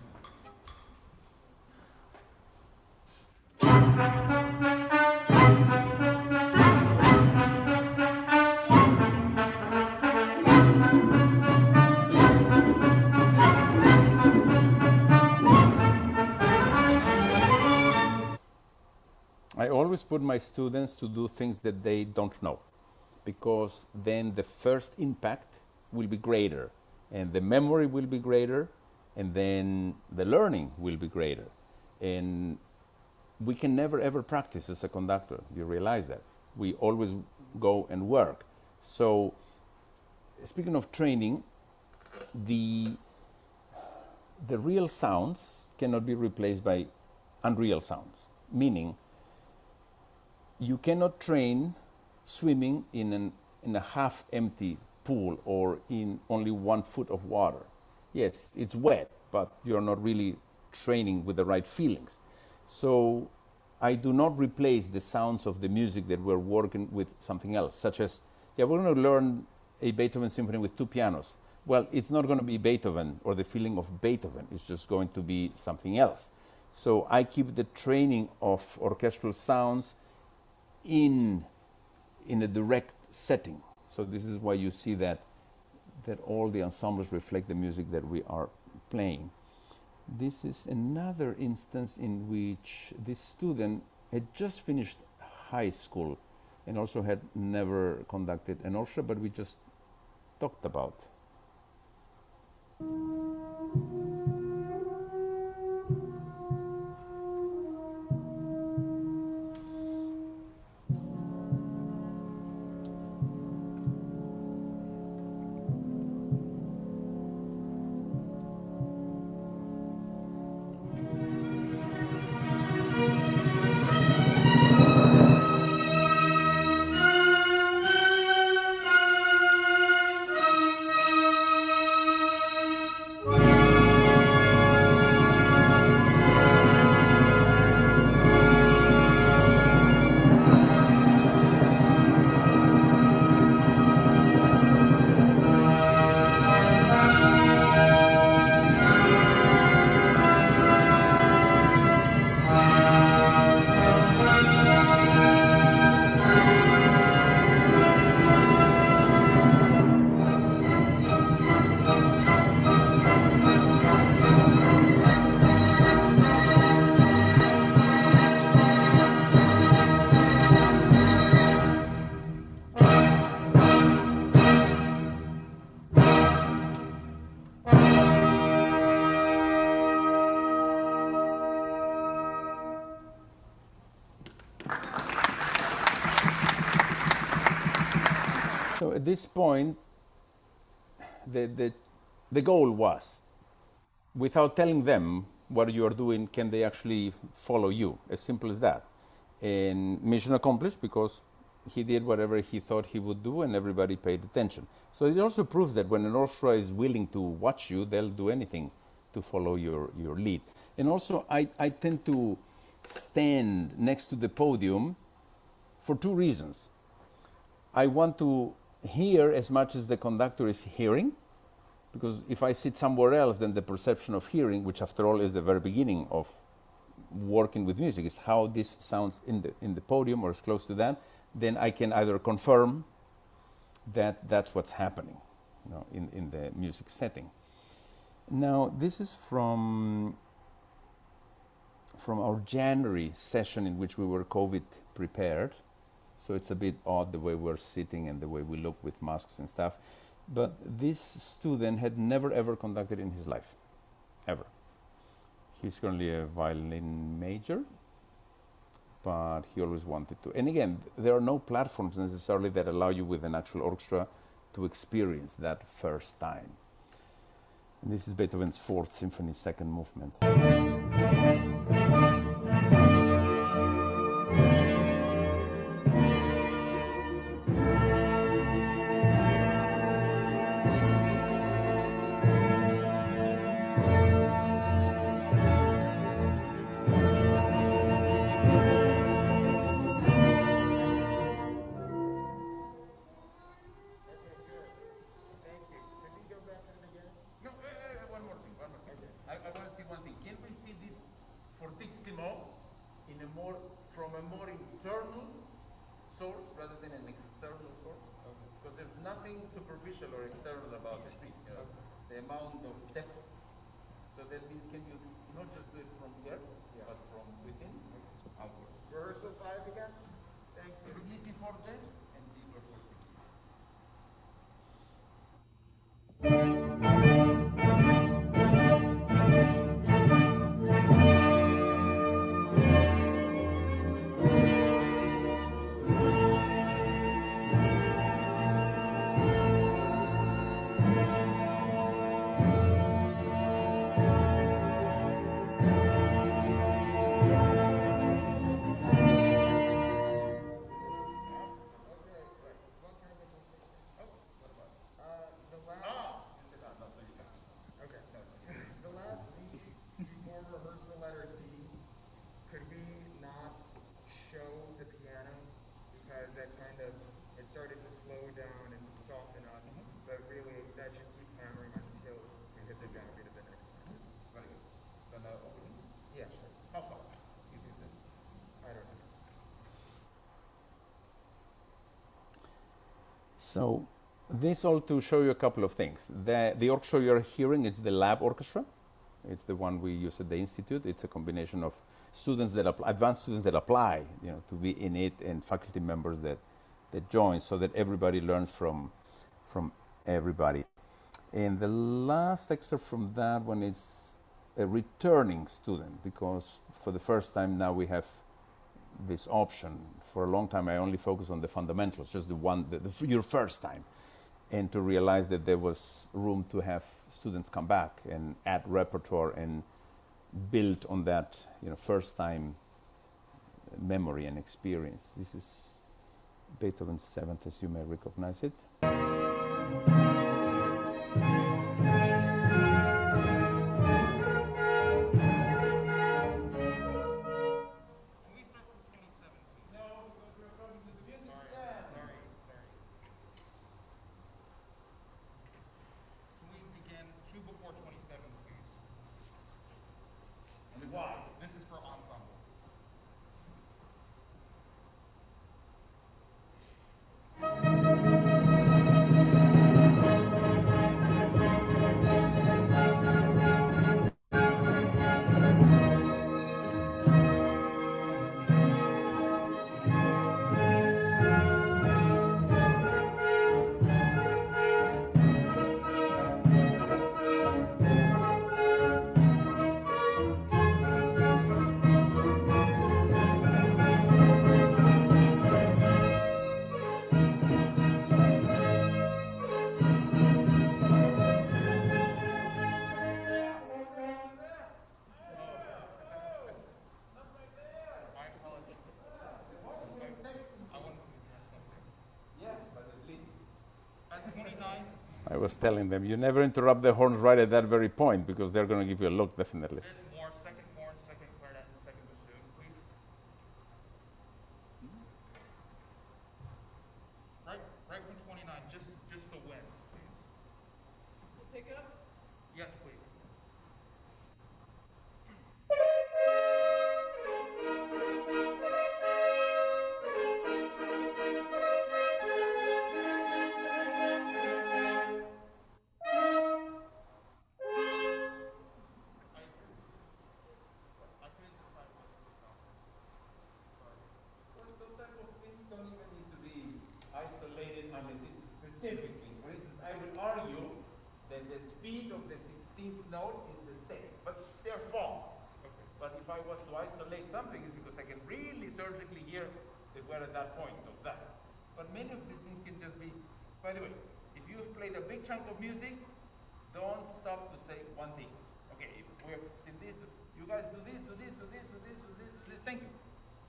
I always put my students to do things that they don't know, because then the first impact will be greater, and the memory will be greater, and then the learning will be greater. And we can never ever practice as a conductor. You realize that. We always go and work. So, speaking of training, the real sounds cannot be replaced by unreal sounds, meaning you cannot train swimming in a half-empty pool or in only 1 foot of water. Yes, it's wet, but you're not really training with the right feelings. So I do not replace the sounds of the music that we're working with something else, such as, yeah, we're going to learn a Beethoven symphony with 2 pianos. Well, it's not going to be Beethoven or the feeling of Beethoven. It's just going to be something else. So I keep the training of orchestral sounds in a direct setting. So this is why you see that all the ensembles reflect the music that we are playing. This is another instance in which this student had just finished high school and also had never conducted an orchestra, but we just talked about. So at this point, the goal was, without telling them what you are doing, can they actually follow you? As simple as that. And mission accomplished, because he did whatever he thought he would do and everybody paid attention. So it also proves that when an orchestra is willing to watch you, they'll do anything to follow your lead. And also I tend to stand next to the podium for two reasons. I want to hear as much as the conductor is hearing, because if I sit somewhere else, then the perception of hearing, which after all is the very beginning of working with music, is how this sounds in the podium or as close to that, then I can either confirm that that's what's happening, in the music setting. Now, this is from our January session in which we were COVID prepared. So it's a bit odd the way we're sitting and the way we look with masks and stuff. But this student had never ever conducted in his life, ever. He's currently a violin major, but he always wanted to. And again, there are no platforms necessarily that allow you with an actual orchestra to experience that first time. And this is Beethoven's Fourth Symphony, second movement. From a more internal source rather than an external source, because there's nothing superficial or external about this piece. The amount of depth. So that means can you not just do it from here, but from within outwards. Rehearsal 5 again. Thank you. Easy forte and deeper forte. So this all to show you a couple of things. The orchestra you're hearing is the lab orchestra. It's the one we use at the Institute. It's a combination of students that advanced students that apply, to be in it, and faculty members that join, so that everybody learns from everybody. And the last excerpt from that one is a returning student, because for the first time now we have this option. For a long time I only focused on the fundamentals, just your first time, and to realize that there was room to have students come back and add repertoire and build on that first time memory and experience. This is Beethoven's Seventh, as you may recognize it. Why? This is for ensemble. I was telling them, you never interrupt the horns right at that very point, because they're going to give you a look, definitely. More, second horn, second clarinet, and second bassoon, please. Right from 29, just the winds, please. The pickup? Yes, please. I couldn't decide what it was now. Sorry. Well, those type of things don't even need to be isolated unless it's specifically. For instance, I would argue that the speed of the 16th note is the same, but they're formed. Okay. But if I was to isolate something, it's because I can really surgically hear that we're at that point of that. But many of these things can just be, by the way, if you've played a big chunk of music, don't stop to say one thing. Okay, if we're in this, you guys do this, do this, do this, do this, do this, do this, thank you.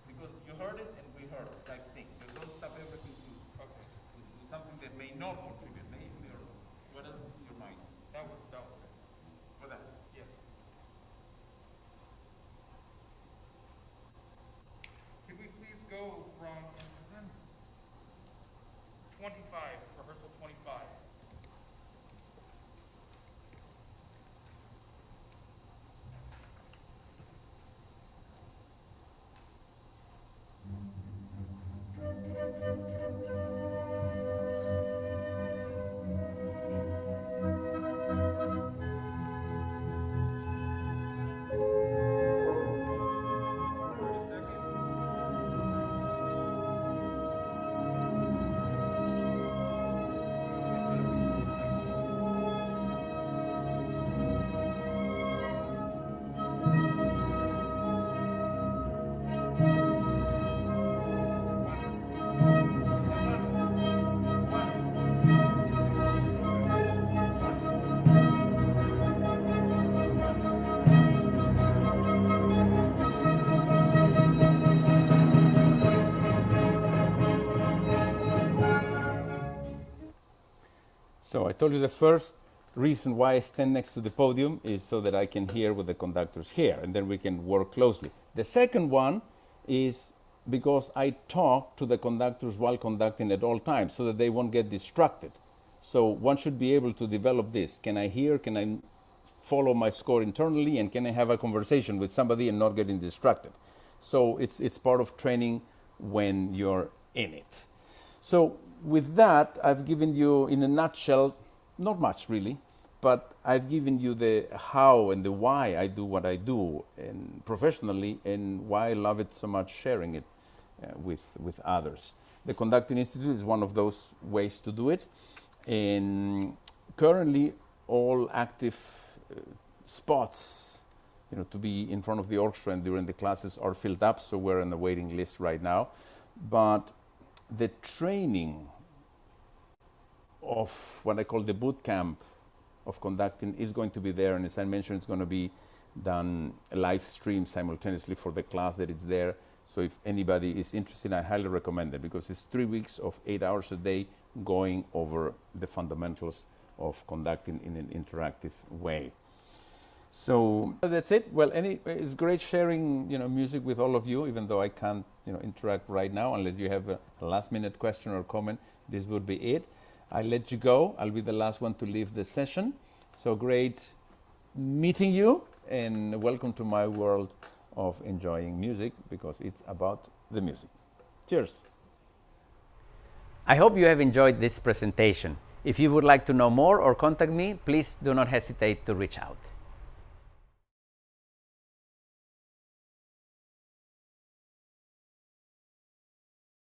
Because you heard it and we heard it, type thing. Just don't stop everything to something that may not contribute, maybe or what else is in your mind That was it. for that. Yes. Could we please go from 25, rehearsal 25. So I told you the first reason why I stand next to the podium is so that I can hear what the conductors hear, and then we can work closely. The second one is because I talk to the conductors while conducting at all times so that they won't get distracted. So one should be able to develop this. Can I hear? Can I follow my score internally? And can I have a conversation with somebody and not getting distracted? So it's part of training when you're in it. So with that, I've given you, in a nutshell, not much really, but I've given you the how and the why I do what I do and professionally, and why I love it so much, sharing it with others. The Conducting Institute is one of those ways to do it. And currently, all active spots, to be in front of the orchestra and during the classes are filled up, so we're on the waiting list right now. But the training of what I call the boot camp of conducting is going to be there, and as I mentioned, it's going to be done live stream simultaneously for the class that it's there. So if anybody is interested, I highly recommend it, because it's 3 weeks of 8 hours a day going over the fundamentals of conducting in an interactive way. So that's it. Well, it's great sharing, music with all of you, even though I can't, interact right now, unless you have a last-minute question or comment. This would be it. I'll let you go. I'll be the last one to leave the session. So great meeting you, and welcome to my world of enjoying music, because it's about the music. Cheers. I hope you have enjoyed this presentation. If you would like to know more or contact me, please do not hesitate to reach out.